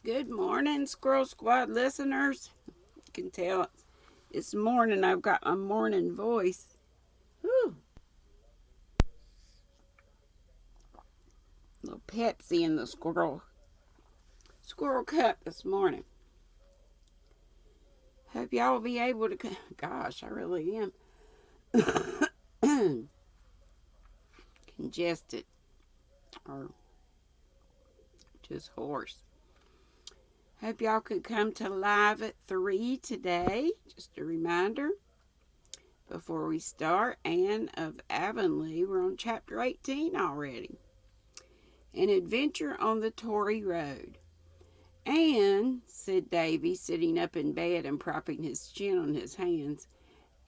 Good morning, Squirrel Squad listeners. You can tell it's morning. I've got my morning voice. Whew. A little Pepsi in the squirrel cup this morning. Hope y'all will be able to. Gosh, I really am congested or just hoarse. Hope y'all could come to live at 3 today. Just a reminder. Before we start, Anne of Avonlea, we're on chapter 18 already. An adventure on the Tory Road. Anne, said Davy, sitting up in bed and propping his chin on his hands.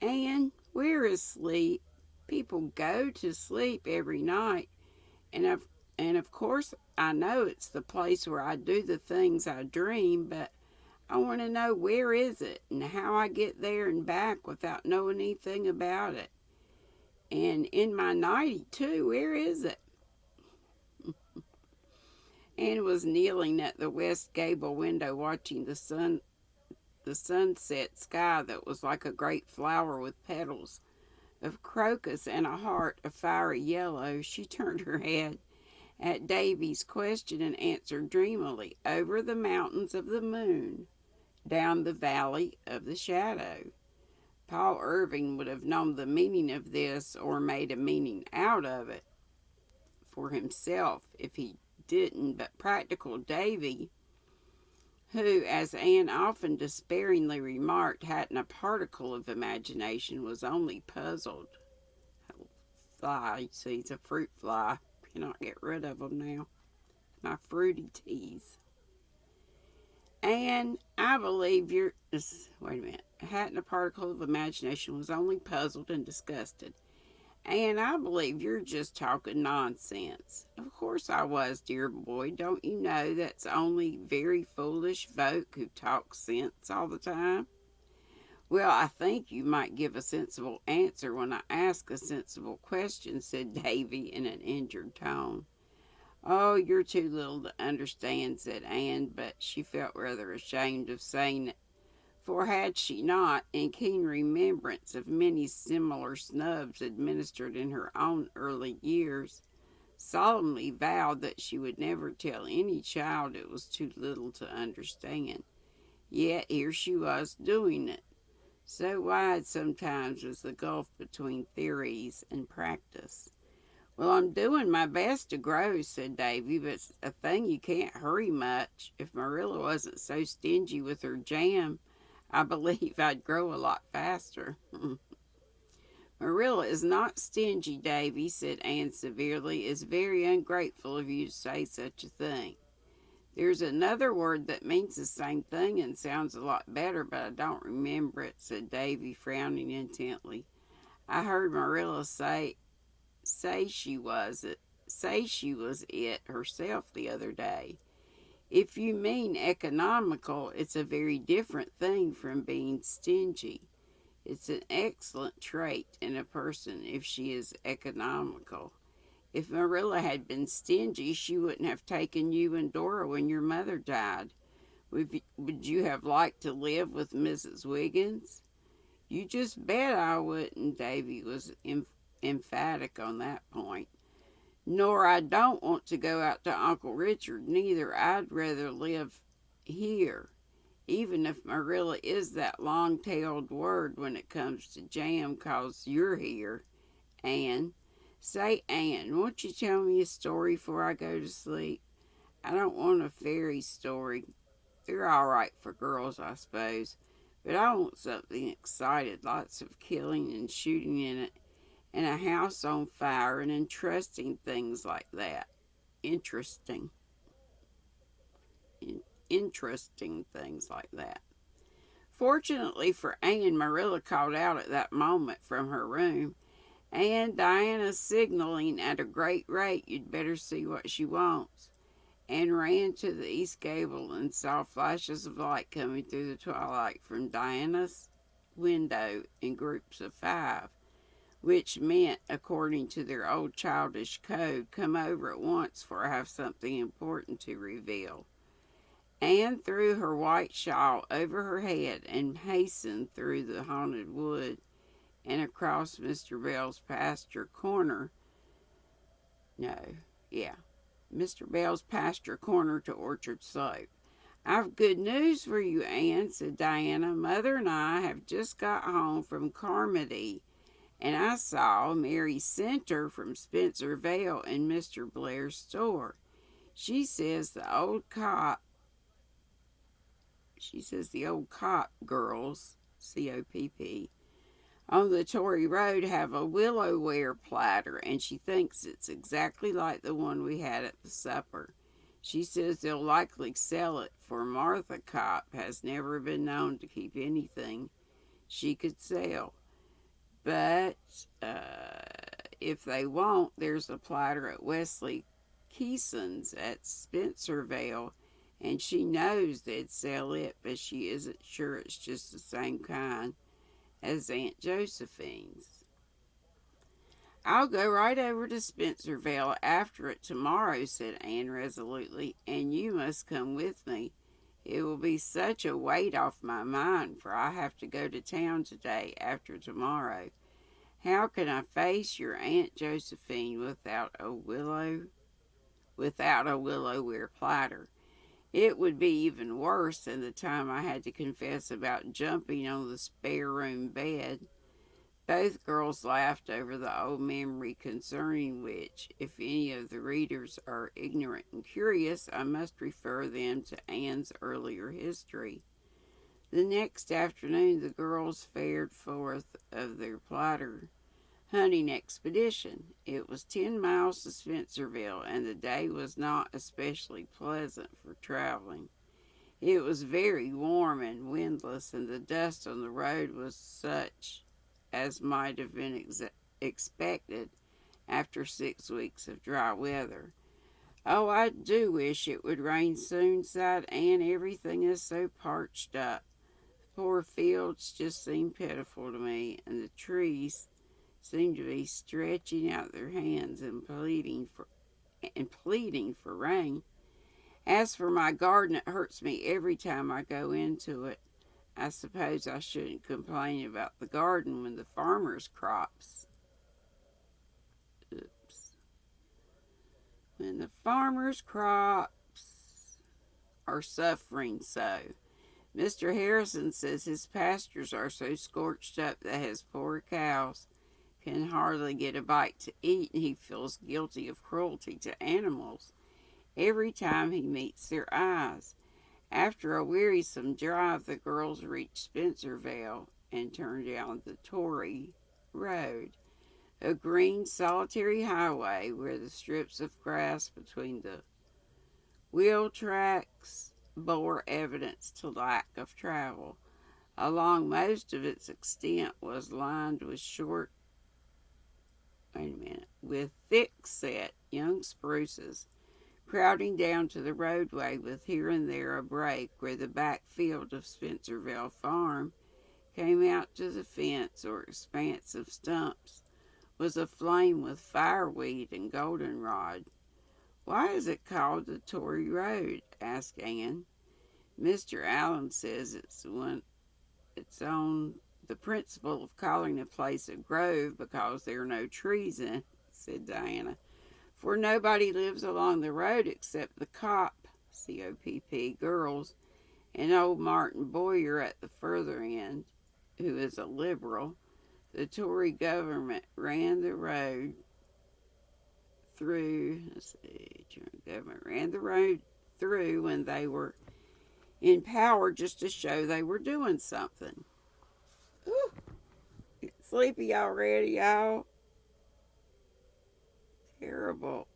Anne, where is sleep? People go to sleep every night, and of course I know it's the place where I do the things I dream, but I want to know where is it and how I get there and back without knowing anything about it. And in my nightie too, where is it? Anne was kneeling at the west gable window watching the sunset sky that was like a great flower with petals of crocus and a heart of fiery yellow. She turned her head at Davy's question and answered dreamily, over the mountains of the moon, down the valley of the shadow. Paul Irving would have known the meaning of this or made a meaning out of it for himself if he didn't, but practical Davy, who, as Anne often despairingly remarked, hadn't a particle of imagination, was only puzzled. Fly, you see, it's a fruit fly. Cannot get rid of them now. My fruity teas. Anne, I believe you're. Wait a minute. Hadn't a particle of imagination, was only puzzled and disgusted. And I believe you're just talking nonsense. Of course I was, dear boy. Don't you know that's only very foolish folk who talk sense all the time? Well, I think you might give a sensible answer when I ask a sensible question, said Davy in an injured tone. Oh, you're too little to understand, said Anne, but she felt rather ashamed of saying it. For had she not, in keen remembrance of many similar snubs administered in her own early years, solemnly vowed that she would never tell any child it was too little to understand. Yet here she was doing it. So wide sometimes was the gulf between theories and practice. Well, I'm doing my best to grow, said Davy, but it's a thing you can't hurry much. If Marilla wasn't so stingy with her jam, I believe I'd grow a lot faster. Marilla is not stingy, Davy, said Anne severely. It's very ungrateful of you to say such a thing. There's another word that means the same thing and sounds a lot better, but I don't remember it, said Davy, frowning intently. I heard Marilla say she was it herself the other day. If you mean economical, it's a very different thing from being stingy. It's an excellent trait in a person if she is economical. If Marilla had been stingy, she wouldn't have taken you and Dora when your mother died. Would you have liked to live with Mrs. Wiggins? You just bet I wouldn't. Davy was emphatic on that point. Nor I don't want to go out to Uncle Richard, neither. I'd rather live here, even if Marilla is that long-tailed word when it comes to jam, 'cause you're here. Anne, say, Anne, won't you tell me a story before I go to sleep? I don't want a fairy story. They're all right for girls, I suppose, but I want something excited, lots of killing and shooting in it, and a house on fire and interesting things like that. Interesting. Interesting things like that. Fortunately for Anne, Marilla called out at that moment from her room, and Diana's signaling at a great rate. You'd better see what she wants. Anne ran to the east gable and saw flashes of light coming through the twilight from Diana's window in groups of 5. Which meant, according to their old childish code, come over at once, for I have something important to reveal. Anne Anne threw her white shawl over her head and hastened through the haunted wood and across Mr. Bell's pasture corner. No, yeah, Mr. Bell's pasture corner to Orchard Slope. "I've good news for you, Anne," said Diana. "Mother and I have just got home from Carmody, and I saw Mary Center from Spencer Vale in Mr. Blair's store. She says the old cop girls, COPP, on the Tory Road have a willow ware platter, and she thinks it's exactly like the one we had at the supper. She says they'll likely sell it, for Martha Copp has never been known to keep anything she could sell. But if they won't, there's a platter at Wesley Keeson's at Spencervale, and she knows they'd sell it, but she isn't sure it's just the same kind as Aunt Josephine's." "I'll go right over to Spencervale after it tomorrow," said Anne resolutely, "and you must come with me. It will be such a weight off my mind, for I have to go to town today after tomorrow. How can I face your Aunt Josephine without a willow ware platter? It would be even worse than the time I had to confess about jumping on the spare room bed." Both girls laughed over the old memory, concerning which, if any of the readers are ignorant and curious, I must refer them to Anne's earlier history. The next afternoon the girls fared forth of their platter hunting expedition. It was 10 miles to Spencerville, and the day was not especially pleasant for traveling. It was very warm and windless, and the dust on the road was such as might have been expected after 6 weeks of dry weather. "Oh, I do wish it would rain soon," sighed Anne. "Everything is so parched up. The poor fields just seem pitiful to me, and the trees seem to be stretching out their hands and pleading for rain. As for my garden, it hurts me every time I go into it. I suppose I shouldn't complain about the garden when the farmer's crops. When the farmer's crops are suffering so. Mr. Harrison says his pastures are so scorched up that his poor cows can hardly get a bite to eat, and he feels guilty of cruelty to animals every time he meets their eyes." After a wearisome drive, the girls reached Spencervale and turned down the Tory Road, a green, solitary highway where the strips of grass between the wheel tracks bore evidence to lack of travel. Along most of its extent was lined with thick-set young spruces, crowding down to the roadway, with here and there a break where the back field of Spencervale Farm came out to the fence, or expanse of stumps was aflame with fireweed and goldenrod. "Why is it called the Tory Road?" asked Anne. "Mr. Allen says it's on the principle of calling a place a grove because there are no trees in it," said Diana. "For nobody lives along the road except the COPP girls, and old Martin Boyer at the further end, who is a liberal. The Tory government ran the road through when they were in power, just to show they were doing something." Ooh, get sleepy already, y'all. Terrible.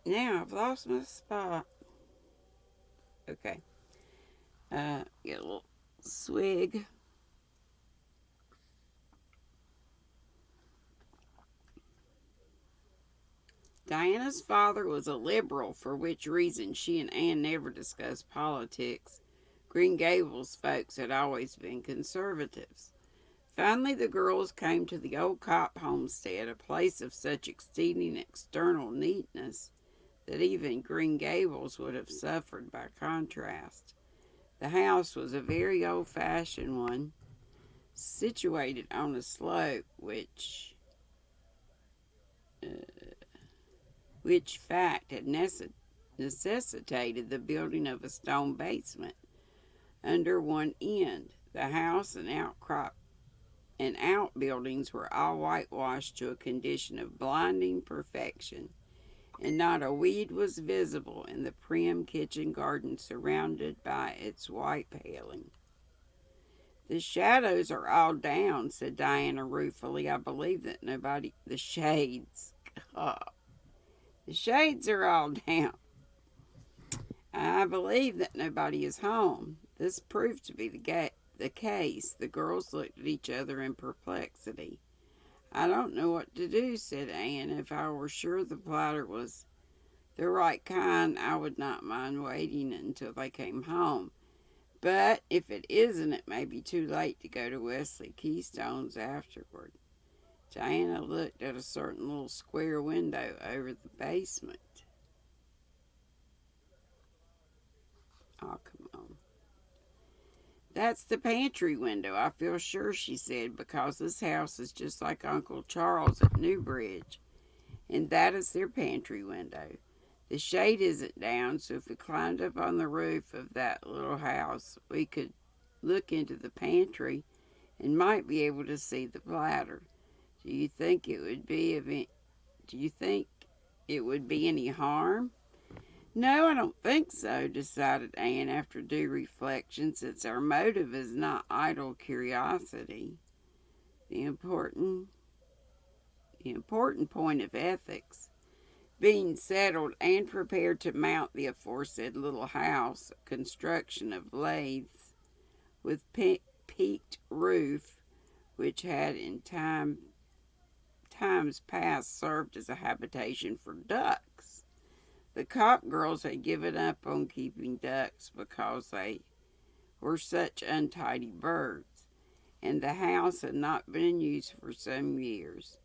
Now I've lost my spot. Okay. Get a little swig. Diana's father was a liberal, for which reason she and Anne never discussed politics, Green Gables folks had always been conservatives. Finally, the girls came to the old Copp homestead, a place of such exceeding external neatness that even Green Gables would have suffered by contrast. The house was a very old-fashioned one, situated on a slope which fact had necessitated the building of a stone basement under one end. The house and outbuildings were all whitewashed to a condition of blinding perfection, and not a weed was visible in the prim kitchen garden surrounded by its white paling. "The shadows are all down," said Diana ruefully. "I believe that nobody—" "The shades. God. The shades are all down. I believe that nobody is home." This proved to be the case. The girls looked at each other in perplexity. "I don't know what to do," said Anne. "If I were sure the platter was the right kind, I would not mind waiting until they came home. But if it isn't, it may be too late to go to Wesley Keystone's afterward." Diana looked at a certain little square window over the basement. "Oh, come on. That's the pantry window, I feel sure," she said, "because this house is just like Uncle Charles at Newbridge, and that is their pantry window. The shade isn't down, so if we climbed up on the roof of that little house, we could look into the pantry and might be able to see the platter. Do you think it would be any harm?" "No, I don't think so," decided Anne after due reflection, "since our motive is not idle curiosity. The important point of ethics being settled, and prepared to mount the aforesaid little house, a construction of laths with peaked roof, which had in times past served as a habitation for ducks. The Copp girls had given up on keeping ducks because they were such untidy birds, and the house had not been in use for some years.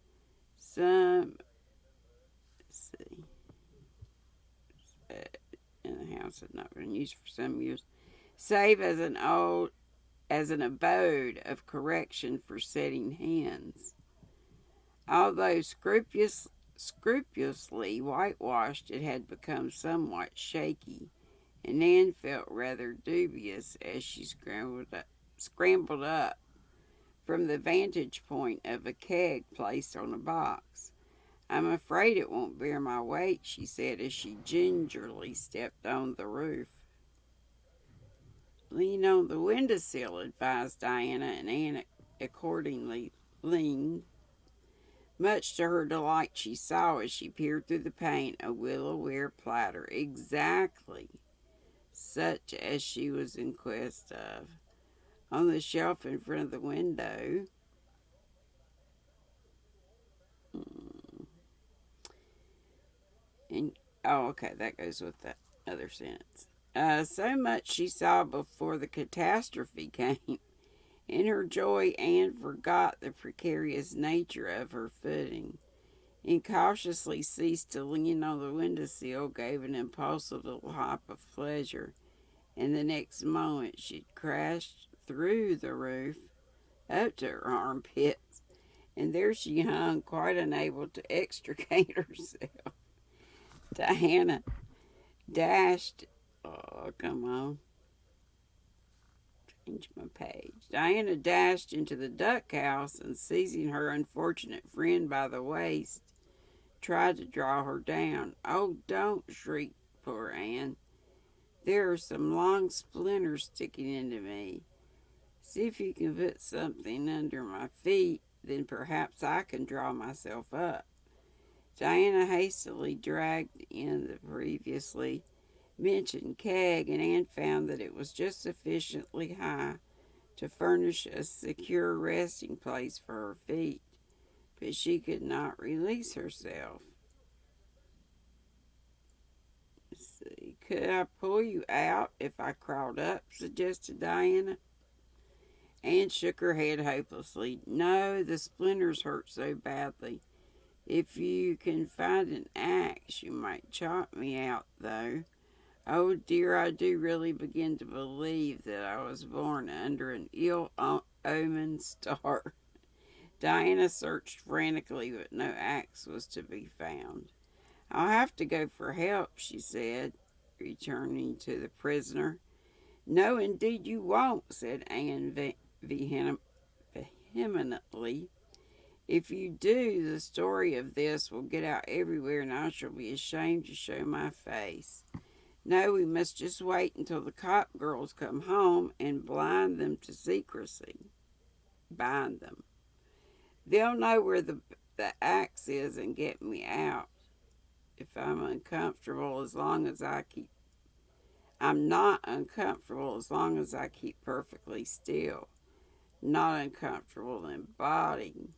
And the house had not been used for some years, save as an abode of correction for setting hens. Although scrupulously whitewashed, it had become somewhat shaky, and Nan felt rather dubious as she scrambled up from the vantage point of a keg placed on a box. "I'm afraid it won't bear my weight," she said as she gingerly stepped on the roof. "Lean on the windowsill," advised Diana, and Anne accordingly leaned. Much to her delight, she saw as she peered through the pane a willow-ware platter, exactly such as she was in quest of. On the shelf in front of the window, that goes with that other sentence. So much she saw before the catastrophe came. In her joy, Anne forgot the precarious nature of her footing, and cautiously ceased to lean on the windowsill, gave an impulsive little hop of pleasure, and the next moment she crashed through the roof up to her armpits, and there she hung, quite unable to extricate herself. Diana dashed Diana dashed into the duck house, and seizing her unfortunate friend by the waist, tried to draw her down. "Oh, don't!" shrieked poor Anne. "There are some long splinters sticking into me. See if you can put something under my feet, then perhaps I can draw myself up." Diana hastily dragged in the previously mentioned keg, and Anne found that it was just sufficiently high to furnish a secure resting place for her feet, but she could not release herself. Could I pull you out if I crawled up? Suggested Diana. Anne shook her head hopelessly. No, the splinters hurt so badly. If you can find an axe, you might chop me out, though. Oh dear, I do really begin to believe that I was born under an ill-omened star. Diana searched frantically, but no axe was to be found. I'll have to go for help, she said, returning to the prisoner. No, indeed you won't, said Anne vehemently. If you do, the story of this will get out everywhere and I shall be ashamed to show my face. No, we must just wait until the cop girls come home and blind them to secrecy. Bind them. They'll know where the axe is and get me out. If I'm uncomfortable as long as I keep... I'm not uncomfortable as long as I keep perfectly still. Not uncomfortable in body.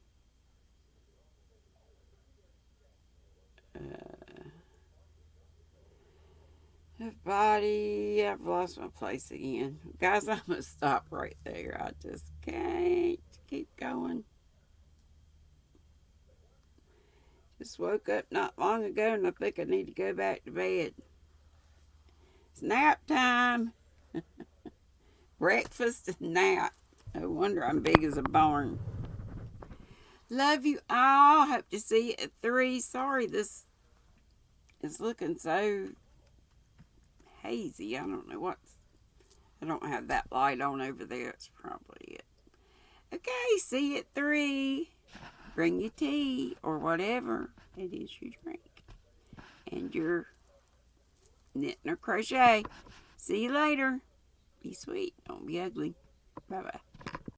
I've lost my place again. Guys, I'm going to stop right there. I just can't keep going. Just woke up not long ago and I think I need to go back to bed. It's nap time. Breakfast and nap. No wonder I'm big as a barn. Love you all. Hope to see you at 3. Sorry this is looking so hazy. I don't know I don't have that light on over there. It's probably it. Okay, see you at 3. Bring your tea or whatever it is you drink. And your knitting or crochet. See you later. Be sweet. Don't be ugly. Bye-bye.